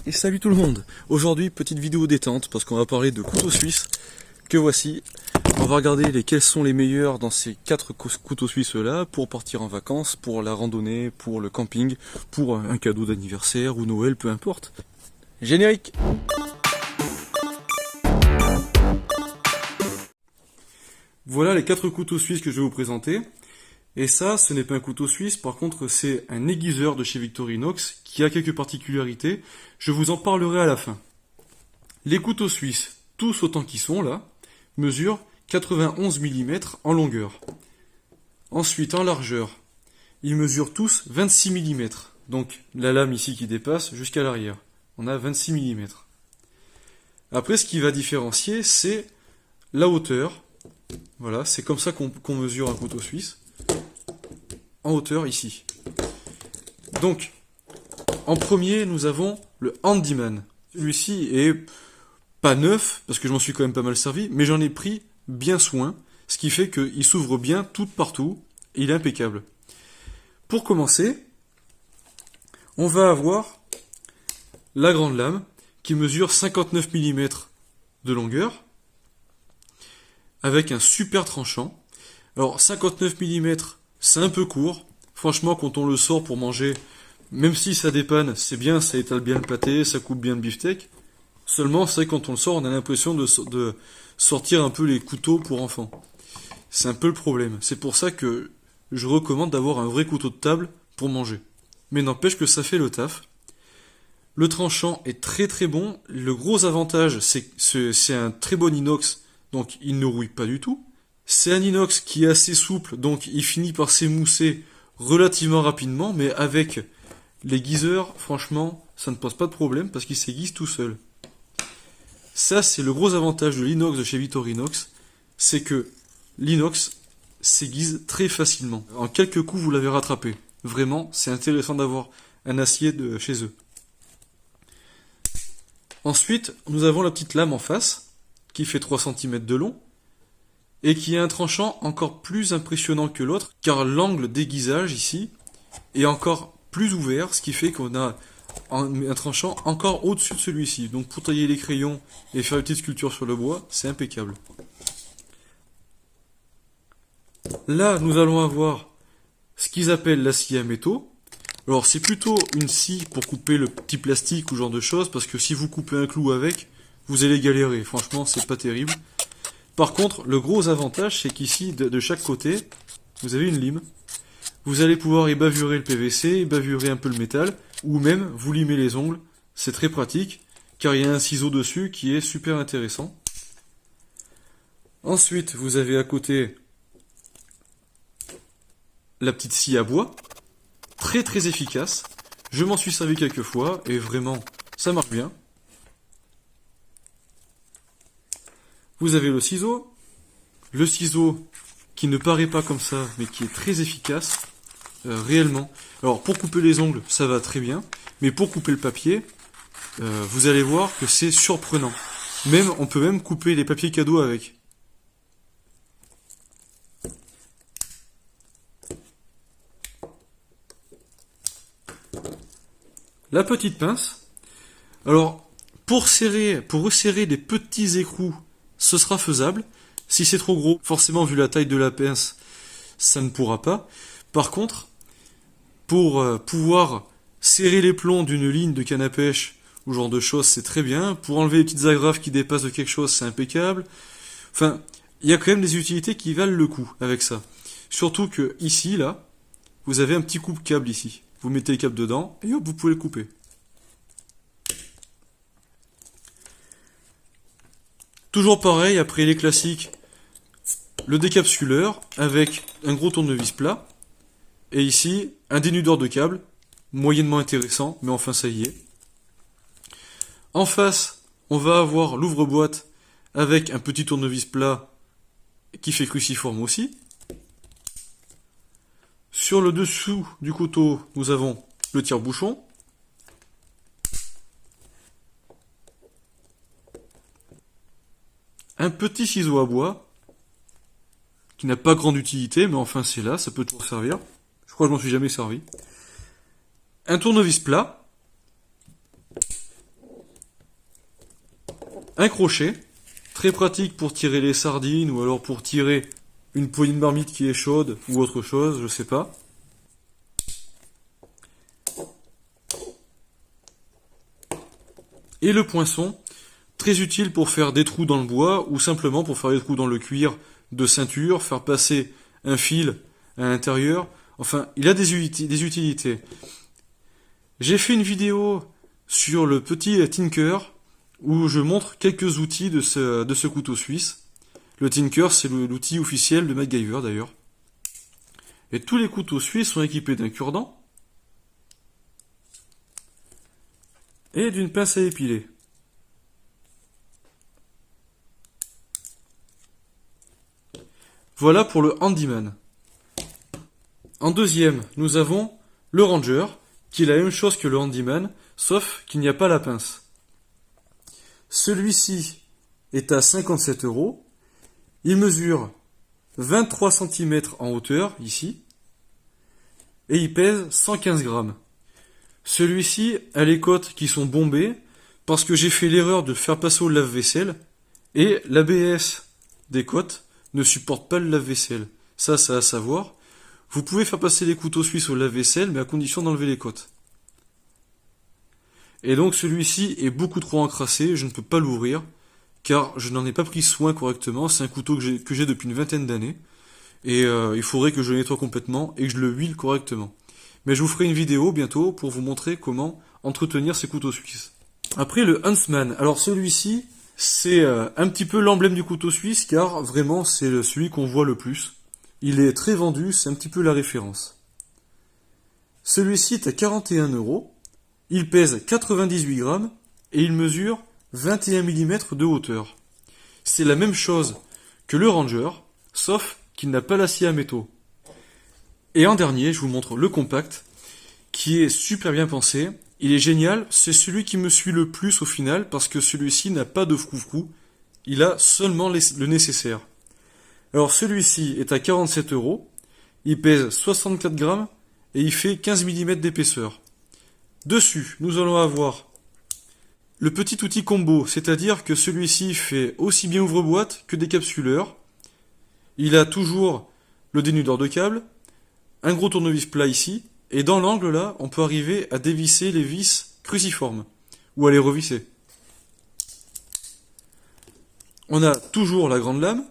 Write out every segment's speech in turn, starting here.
Et salut tout le monde. Aujourd'hui, petite vidéo détente parce qu'on va parler de couteaux suisses que voici. On va regarder lesquels sont les meilleurs dans ces 4 couteaux suisses là pour partir en vacances, pour la randonnée, pour le camping, pour un cadeau d'anniversaire ou Noël, peu importe. Générique. Voilà les 4 couteaux suisses que je vais vous présenter. Et ça, ce n'est pas un couteau suisse, par contre c'est un aiguiseur de chez Victorinox qui a quelques particularités. Je vous en parlerai à la fin. Les couteaux suisses, tous autant qu'ils sont là, mesurent 91 mm en longueur. Ensuite en largeur, ils mesurent tous 26 mm. Donc la lame ici qui dépasse jusqu'à l'arrière. On a 26 mm. Après ce qui va différencier, c'est la hauteur. Voilà, c'est comme ça qu'on mesure un couteau suisse. En hauteur ici. Donc, en premier, nous avons le Handyman. Celui-ci est pas neuf, parce que je m'en suis quand même pas mal servi, mais j'en ai pris bien soin, ce qui fait qu'il s'ouvre bien tout partout, et il est impeccable. Pour commencer, on va avoir la grande lame, qui mesure 59 mm de longueur, avec un super tranchant. Alors, 59 mm, c'est un peu court. Franchement, quand on le sort pour manger, même si ça dépanne, c'est bien, ça étale bien le pâté, ça coupe bien le beefsteak. Seulement, c'est vrai que quand on le sort, on a l'impression de sortir un peu les couteaux pour enfants. C'est un peu le problème. C'est pour ça que je recommande d'avoir un vrai couteau de table pour manger. Mais n'empêche que ça fait le taf. Le tranchant est très très bon. Le gros avantage, c'est un très bon inox, donc il ne rouille pas du tout. C'est un inox qui est assez souple, donc il finit par s'émousser relativement rapidement, mais avec l'aiguiseur, franchement, ça ne pose pas de problème parce qu'il s'aiguise tout seul. Ça, c'est le gros avantage de l'inox de chez Victorinox, c'est que l'inox s'aiguise très facilement. En quelques coups, vous l'avez rattrapé. Vraiment, c'est intéressant d'avoir un acier de chez eux. Ensuite, nous avons la petite lame en face, qui fait 3 cm de long, et qui a un tranchant encore plus impressionnant que l'autre, car l'angle d'aiguisage ici est encore plus ouvert, ce qui fait qu'on a un tranchant encore au-dessus de celui-ci. Donc pour tailler les crayons et faire une petite sculpture sur le bois, c'est impeccable. Là, nous allons avoir ce qu'ils appellent la scie à métaux. Alors c'est plutôt une scie pour couper le petit plastique ou genre de choses, parce que si vous coupez un clou avec, vous allez galérer. Franchement, c'est pas terrible. Par contre, le gros avantage, c'est qu'ici, de chaque côté, vous avez une lime. Vous allez pouvoir ébavurer le PVC, ébavurer un peu le métal, ou même vous limer les ongles. C'est très pratique, car il y a un ciseau dessus qui est super intéressant. Ensuite, vous avez à côté la petite scie à bois, très très efficace. Je m'en suis servi quelques fois, et vraiment, ça marche bien. Vous avez le ciseau qui ne paraît pas comme ça, mais qui est très efficace, réellement. Alors pour couper les ongles, ça va très bien, mais pour couper le papier, vous allez voir que c'est surprenant. On peut même couper les papiers cadeaux avec. La petite pince. Alors pour resserrer des petits écrous, ce sera faisable. Si c'est trop gros, forcément vu la taille de la pince, ça ne pourra pas. Par contre, pour pouvoir serrer les plombs d'une ligne de canne à pêche ou genre de choses, c'est très bien. Pour enlever les petites agrafes qui dépassent de quelque chose, c'est impeccable. Enfin, il y a quand même des utilités qui valent le coup avec ça. Surtout que ici, là, vous avez un petit coupe-câble ici. Vous mettez le câble dedans et hop, vous pouvez le couper. Toujours pareil, après les classiques, le décapsuleur avec un gros tournevis plat. Et ici, un dénudeur de câble, moyennement intéressant, mais enfin ça y est. En face, on va avoir l'ouvre-boîte avec un petit tournevis plat qui fait cruciforme aussi. Sur le dessous du couteau, nous avons le tire-bouchon. Un petit ciseau à bois, qui n'a pas grande utilité, mais enfin c'est là, ça peut toujours servir. Je crois que je m'en suis jamais servi. Un tournevis plat, un crochet, très pratique pour tirer les sardines ou alors pour tirer une poignée de marmite qui est chaude ou autre chose, je sais pas. Et le poinçon, très utile pour faire des trous dans le bois ou simplement pour faire des trous dans le cuir de ceinture, faire passer un fil à l'intérieur. Enfin, il a des utilités. J'ai fait une vidéo sur le petit Tinker où je montre quelques outils de ce couteau suisse. Le Tinker, c'est l'outil officiel de MacGyver d'ailleurs. Et tous les couteaux suisses sont équipés d'un cure-dent et d'une pince à épiler. Voilà pour le handyman. En deuxième, nous avons le ranger, qui est la même chose que le handyman, sauf qu'il n'y a pas la pince. Celui-ci est à 57 €. Il mesure 23 cm en hauteur, ici, et il pèse 115 grammes. Celui-ci a les côtes qui sont bombées, parce que j'ai fait l'erreur de le faire passer au lave-vaisselle, et l'ABS des côtes ne supporte pas le lave-vaisselle. Ça à savoir. Vous pouvez faire passer les couteaux suisses au lave-vaisselle, mais à condition d'enlever les côtes. Et donc celui-ci est beaucoup trop encrassé, je ne peux pas l'ouvrir, car je n'en ai pas pris soin correctement. C'est un couteau que j'ai depuis une vingtaine d'années, et il faudrait que je le nettoie complètement et que je le huile correctement. Mais je vous ferai une vidéo bientôt pour vous montrer comment entretenir ces couteaux suisses. Après le Huntsman, alors celui-ci, c'est un petit peu l'emblème du couteau suisse, car vraiment c'est celui qu'on voit le plus. Il est très vendu, c'est un petit peu la référence. Celui-ci est à 41 €, il pèse 98 grammes et il mesure 21 mm de hauteur. C'est la même chose que le Ranger, sauf qu'il n'a pas l'acier à métaux. Et en dernier, je vous montre le compact, qui est super bien pensé. Il est génial, c'est celui qui me suit le plus au final, parce que celui-ci n'a pas de froufrou, il a seulement le nécessaire. Alors celui-ci est à 47 €, il pèse 64 grammes et il fait 15 mm d'épaisseur. Dessus, nous allons avoir le petit outil combo, c'est-à-dire que celui-ci fait aussi bien ouvre-boîte que décapsuleur. Il a toujours le dénudeur de câble, un gros tournevis plat ici, et dans l'angle là, on peut arriver à dévisser les vis cruciformes, ou à les revisser. On a toujours la grande lame,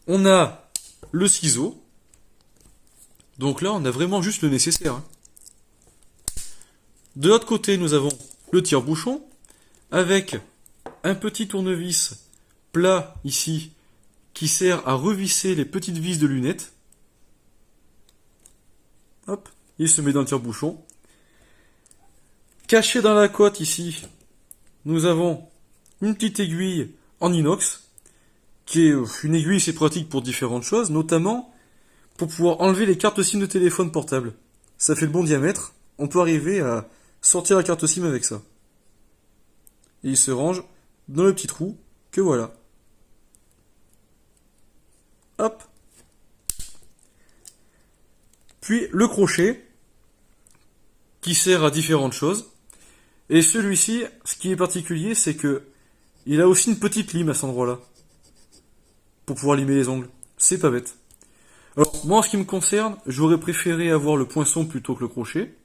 on a le ciseau, donc là on a vraiment juste le nécessaire. De l'autre côté nous avons le tire-bouchon, avec un petit tournevis plat ici, qui sert à revisser les petites vis de lunettes. Hop, il se met dans le tire-bouchon. Caché dans la cote ici, nous avons une petite aiguille en inox, qui est une aiguille, c'est pratique pour différentes choses, notamment pour pouvoir enlever les cartes SIM de téléphone portable. Ça fait le bon diamètre, on peut arriver à sortir la carte SIM avec ça. Et il se range dans le petit trou, que voilà. Hop. Puis le crochet, qui sert à différentes choses. Et celui-ci, ce qui est particulier, c'est que il a aussi une petite lime à cet endroit-là, pour pouvoir limer les ongles. C'est pas bête. Alors, moi, en ce qui me concerne, j'aurais préféré avoir le poinçon plutôt que le crochet.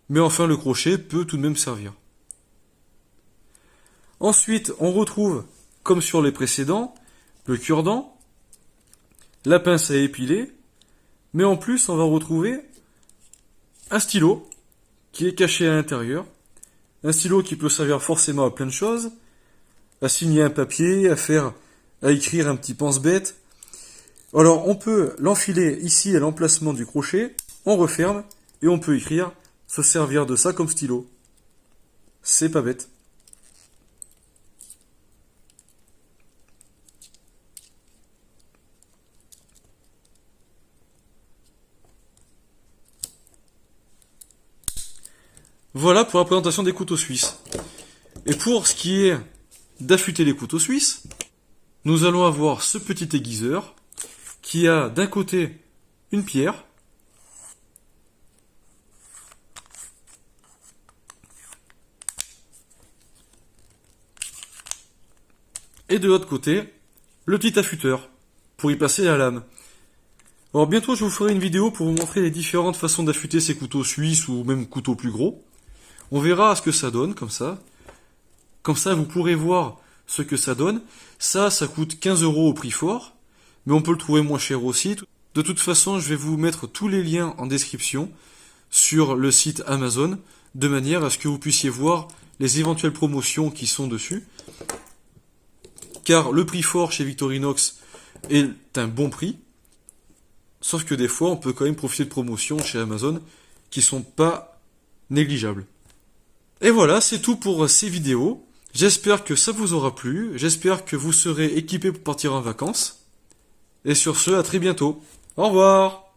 Mais enfin, le crochet peut tout de même servir. Ensuite, on retrouve, comme sur les précédents, le cure-dent, la pince à épiler, mais en plus, on va retrouver un stylo qui est caché à l'intérieur. Un stylo qui peut servir forcément à plein de choses, à signer un papier, à écrire un petit pense-bête. Alors, on peut l'enfiler ici à l'emplacement du crochet, on referme, et on peut écrire, se servir de ça comme stylo. C'est pas bête. Voilà pour la présentation des couteaux suisses. Et pour ce qui est d'affûter les couteaux suisses, nous allons avoir ce petit aiguiseur qui a d'un côté une pierre, Et de l'autre côté, le petit affûteur, pour y passer la lame. Alors bientôt je vous ferai une vidéo pour vous montrer les différentes façons d'affûter ces couteaux suisses ou même couteaux plus gros. On verra ce que ça donne comme ça. Comme ça vous pourrez voir ce que ça donne. Ça coûte 15 € au prix fort, mais on peut le trouver moins cher aussi. De toute façon je vais vous mettre tous les liens en description sur le site Amazon, de manière à ce que vous puissiez voir les éventuelles promotions qui sont dessus. Car le prix fort chez Victorinox est un bon prix. Sauf que des fois, on peut quand même profiter de promotions chez Amazon qui sont pas négligeables. Et voilà, c'est tout pour ces vidéos. J'espère que ça vous aura plu. J'espère que vous serez équipés pour partir en vacances. Et sur ce, à très bientôt. Au revoir!